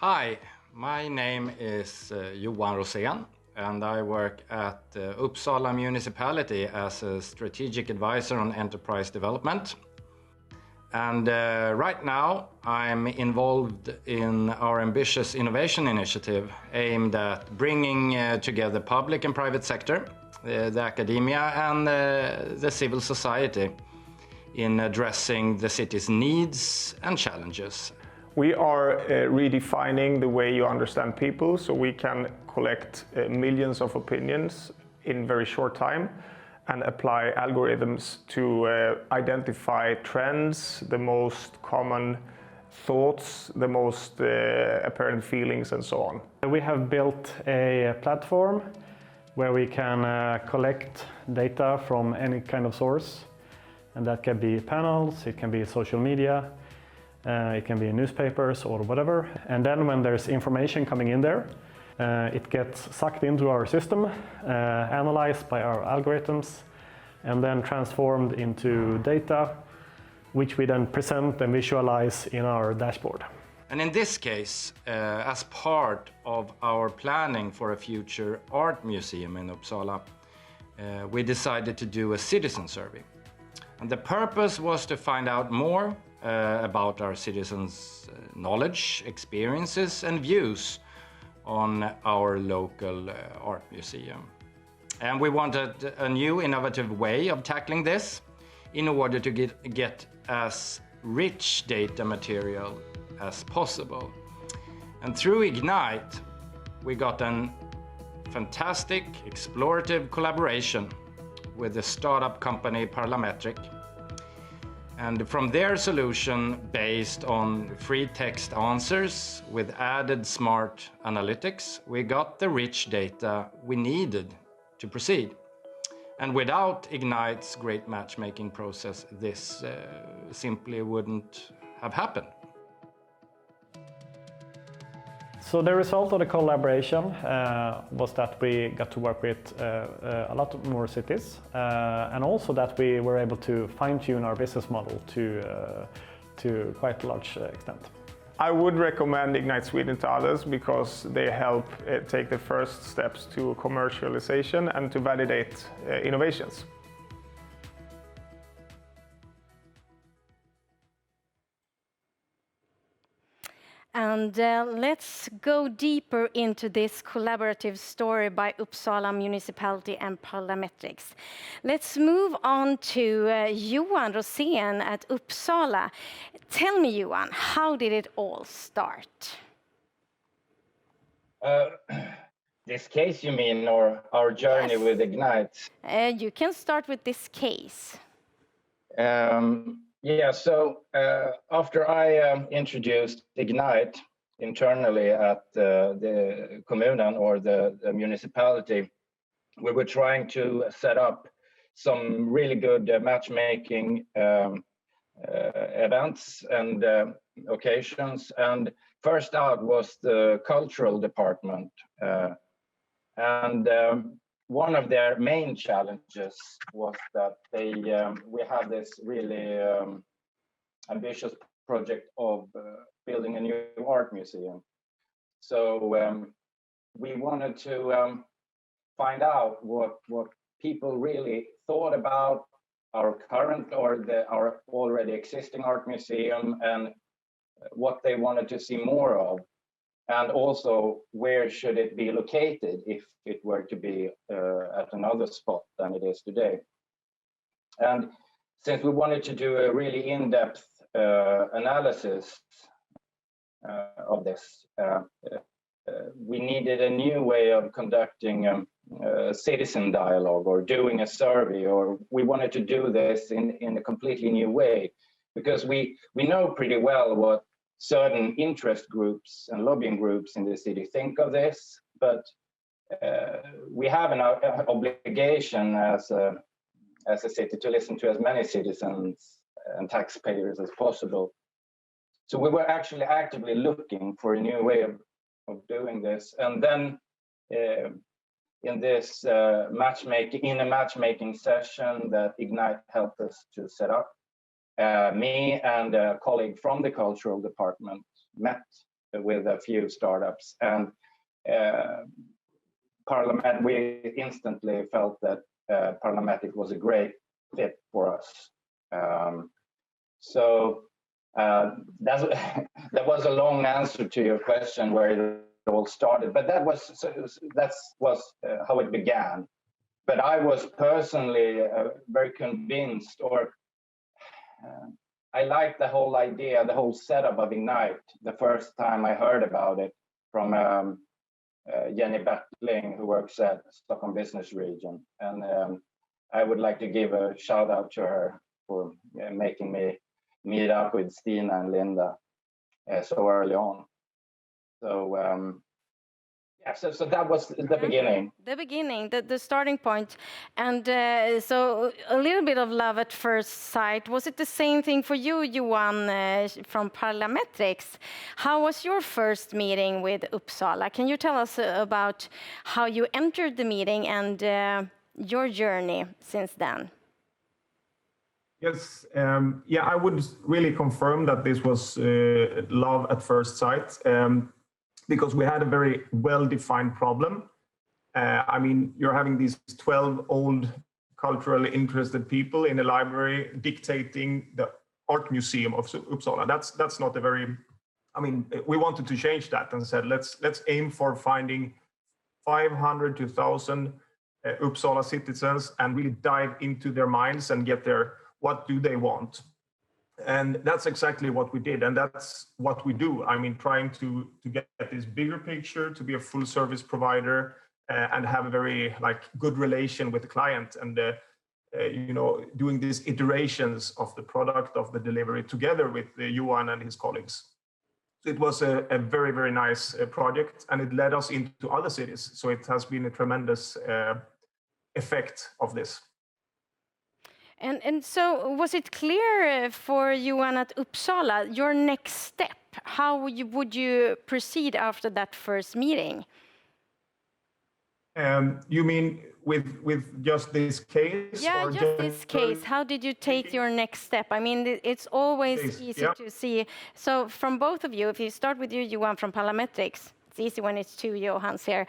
Hi, my name is Johan Rosen, and I work at Uppsala Municipality as a strategic advisor on enterprise development. And right now I'm involved in our ambitious innovation initiative aimed at bringing together public and private sector, the academia and the civil society in addressing the city's needs and challenges. We are redefining the way you understand people, so we can collect millions of opinions in very short time and apply algorithms to identify trends, the most common thoughts, the most apparent feelings, and so on. We have built a platform where we can collect data from any kind of source, and that can be panels, it can be social media, it can be newspapers or whatever. And then when there's information coming in there, it gets sucked into our system, analyzed by our algorithms, and then transformed into data, which we then present and visualize in our dashboard. And in this case, as part of our planning for a future art museum in Uppsala, we decided to do a citizen survey. And the purpose was to find out more about our citizens' knowledge, experiences and views on our local art museum. And we wanted a new innovative way of tackling this in order to get as rich data material as possible. And through Ignite, we got a fantastic explorative collaboration with the startup company Parlametric. And from their solution based on free text answers with added smart analytics, we got the rich data we needed to proceed. And without Ignite's great matchmaking process, this simply wouldn't have happened. So the result of the collaboration was that we got to work with a lot more cities, and also that we were able to fine-tune our business model to quite a large extent. I would recommend Ignite Sweden to others because they help take the first steps to commercialization and to validate innovations. And let's go deeper into this collaborative story by Uppsala Municipality and Parlametrics. Let's move on to Johan Rosen at Uppsala. Tell me, Johan, how did it all start? This case, you mean, or our journey with Ignite? You can start with this case. Yeah, so after I introduced Ignite internally at the kommunen or the municipality, we were trying to set up some really good matchmaking events and occasions. And first out was the cultural department. One of their main challenges was that we had this really ambitious project of building a new art museum. So we wanted to find out what people really thought about our current or our already existing art museum and what they wanted to see more of. And also, where should it be located if it were to be at another spot than it is today? And since we wanted to do a really in-depth analysis of this, we needed a new way of conducting a citizen dialogue or doing a survey, or we wanted to do this in a completely new way, because we know pretty well what certain interest groups and lobbying groups in the city think of this, but we have an obligation as a city to listen to as many citizens and taxpayers as possible. So we were actually actively looking for a new way of doing this. And then in this matchmaking session that Ignite helped us to set up, me and a colleague from the cultural department met with a few startups, and we instantly felt that Parlametric was a great fit for us. That was a long answer to your question where it all started, but that was how it began. But I was personally very convinced, or I liked the whole idea, the whole setup of Ignite, the first time I heard about it from Jenny Battling, who works at Stockholm Business Region. And I would like to give a shout out to her for making me meet up with Stina and Linda so early on. So so that was the beginning. The beginning, the starting point. And so a little bit of love at first sight. Was it the same thing for you, Johan, from Parlametrics? How was your first meeting with Uppsala? Can you tell us about how you entered the meeting and your journey since then? Yes, I would really confirm that this was love at first sight. Because we had a very well-defined problem. I mean, you're having these 12 old culturally interested people in a library dictating the art museum of Uppsala. That's not a very, I mean, we wanted to change that and said, let's aim for finding 500 to 1,000 Uppsala citizens and really dive into their minds and get what do they want? And that's exactly what we did, and that's what we do. I mean, trying to get this bigger picture, to be a full service provider, and have a very good relation with the client, and doing these iterations of the product, of the delivery, together with Johan and his colleagues. So it was a very, very nice project, and it led us into other cities. So it has been a tremendous effect of this. And so was it clear for Johan at Uppsala, your next step? How would you proceed after that first meeting? You mean with just this case? Yeah, or just this case. How did you take your next step? I mean, it's always easy to see. So from both of you, if you start with you, Johan, from Parlametrics, it's easy when it's two Johans here.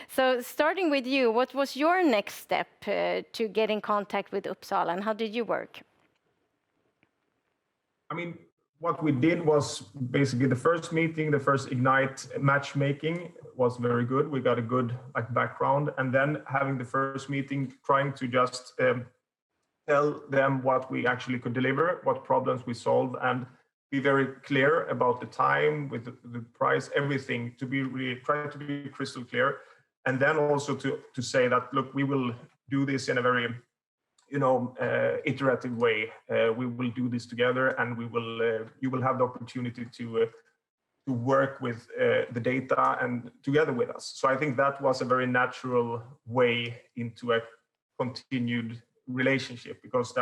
So starting with you, what was your next step to get in contact with Uppsala, and how did you work? I mean, what we did was basically the first meeting, the first Ignite matchmaking was very good. We got a good background, and then having the first meeting, trying to just tell them what we actually could deliver, what problems we solved, and be very clear about the time, with the price, everything, to be really try to be crystal clear, and then also to say that, look, we will do this in a very iterative way. We will do this together, and we will you will have the opportunity to work with the data and together with us. So I think that was a very natural way into a continued relationship, because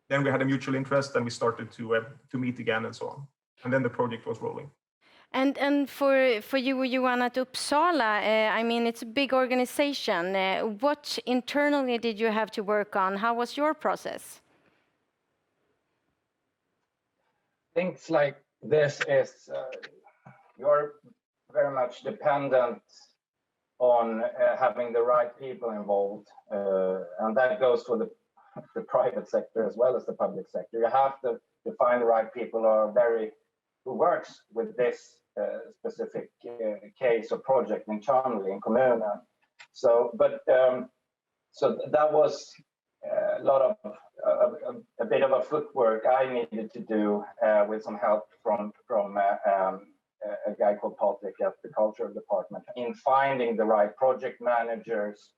then we had a mutual interest, and we started to meet again and so on. And then the project was rolling. And for you, Johan, at Uppsala, I mean, it's a big organization. What internally did you have to work on? How was your process? Things like this is, you're very much dependent on having the right people involved. And that goes for the private sector as well as the public sector. You have to find the right people who works with this specific case or project internally in Kommunen. So that was a lot of a bit of a footwork I needed to do with some help from a guy called Patrick at the culture department in finding the right project managers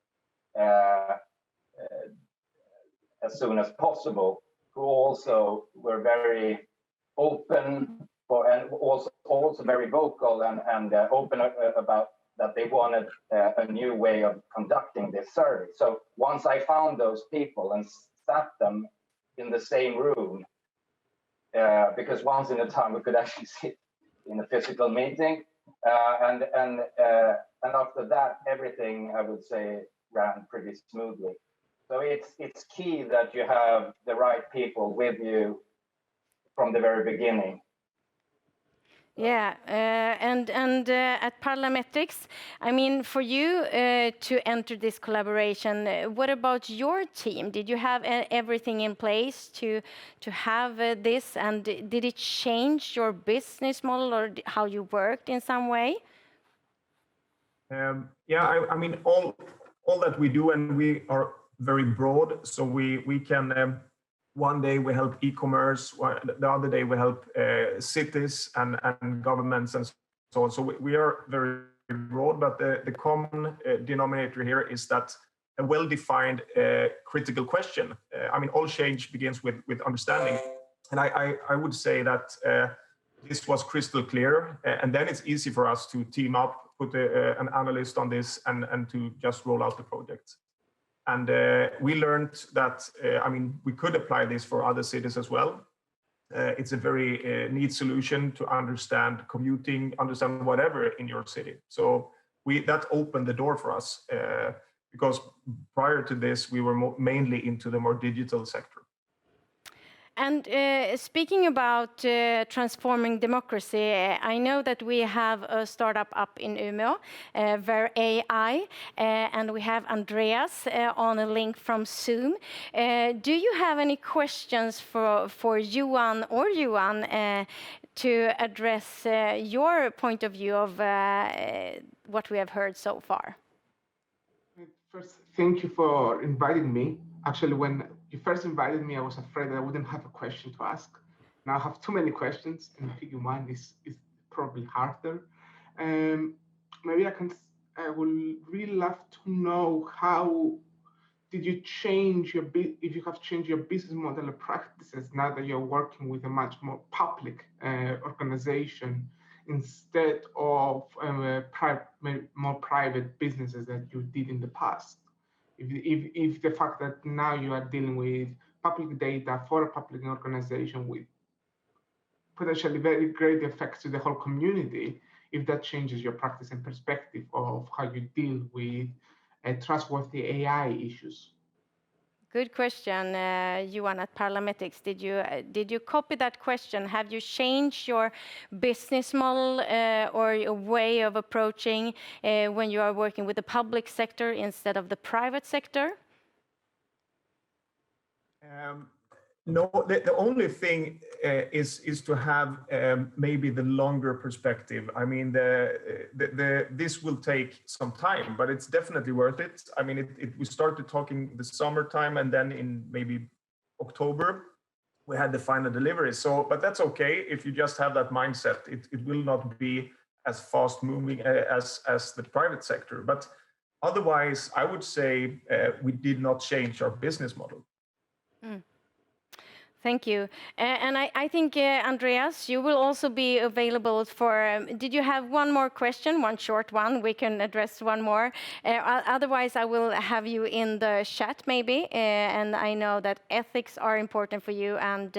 as soon as possible, who also were very open and also very vocal and open about that they wanted a new way of conducting this survey. So once I found those people and sat them in the same room, because once in a time we could actually sit in a physical meeting, and after that everything, I would say, ran pretty smoothly. So it's key that you have the right people with you from the very beginning. Yeah, and at Parlametrics, I mean, for you to enter this collaboration, what about your team? Did you have everything in place to have this, and did it change your business model or how you worked in some way? Yeah, I mean, all that we do, and we are very broad, so we can. One day we help e-commerce, the other day we help cities and governments and so on. So we are very broad, but the common denominator here is that a well-defined critical question. I mean, all change begins with understanding. And I would say that this was crystal clear, and then it's easy for us to team up, put an analyst on this, and to just roll out the project. And we learned that, I mean, we could apply this for other cities as well. It's a very neat solution to understand commuting, understand whatever in your city. So that opened the door for us because prior to this, we were mainly into the more digital sector. And speaking about transforming democracy, I know that we have a startup up in Umeå, Ver AI, and we have Andreas on a link from Zoom. Do you have any questions for Johan or Johan to address your point of view of what we have heard so far? First, thank you for inviting me. Actually, when you first invited me, I was afraid that I wouldn't have a question to ask. Now I have too many questions, and picking one is probably harder. Maybe I would really love to know how did you change if you have changed your business model or practices now that you're working with a much more public organization instead of more private businesses that you did in the past. If the fact that now you are dealing with public data for a public organization with potentially very great effects to the whole community, if that changes your practice and perspective of how you deal with trustworthy AI issues. Good question, Johan at Parlametrics. Did you copy that question? Have you changed your business model or your way of approaching when you are working with the public sector instead of the private sector? No, the only thing is to have maybe the longer perspective. I mean, this will take some time, but it's definitely worth it. I mean, we started talking the summertime, and then in maybe October, we had the final delivery. So, but that's okay if you just have that mindset. It will not be as fast moving as the private sector. But otherwise, I would say we did not change our business model. Mm. Thank you. And I think, Andreas, you will also be available for... did you have one more question, one short one? We can address one more. Otherwise, I will have you in the chat maybe. And I know that ethics are important for you and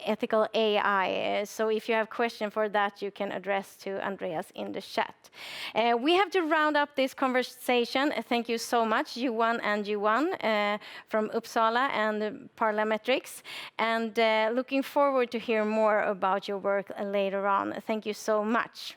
ethical AI. So if you have a question for that, you can address to Andreas in the chat. We have to round up this conversation. Thank you so much, Johan and Johan from Uppsala and Parlametric. And looking forward to hear more about your work later on. Thank you so much.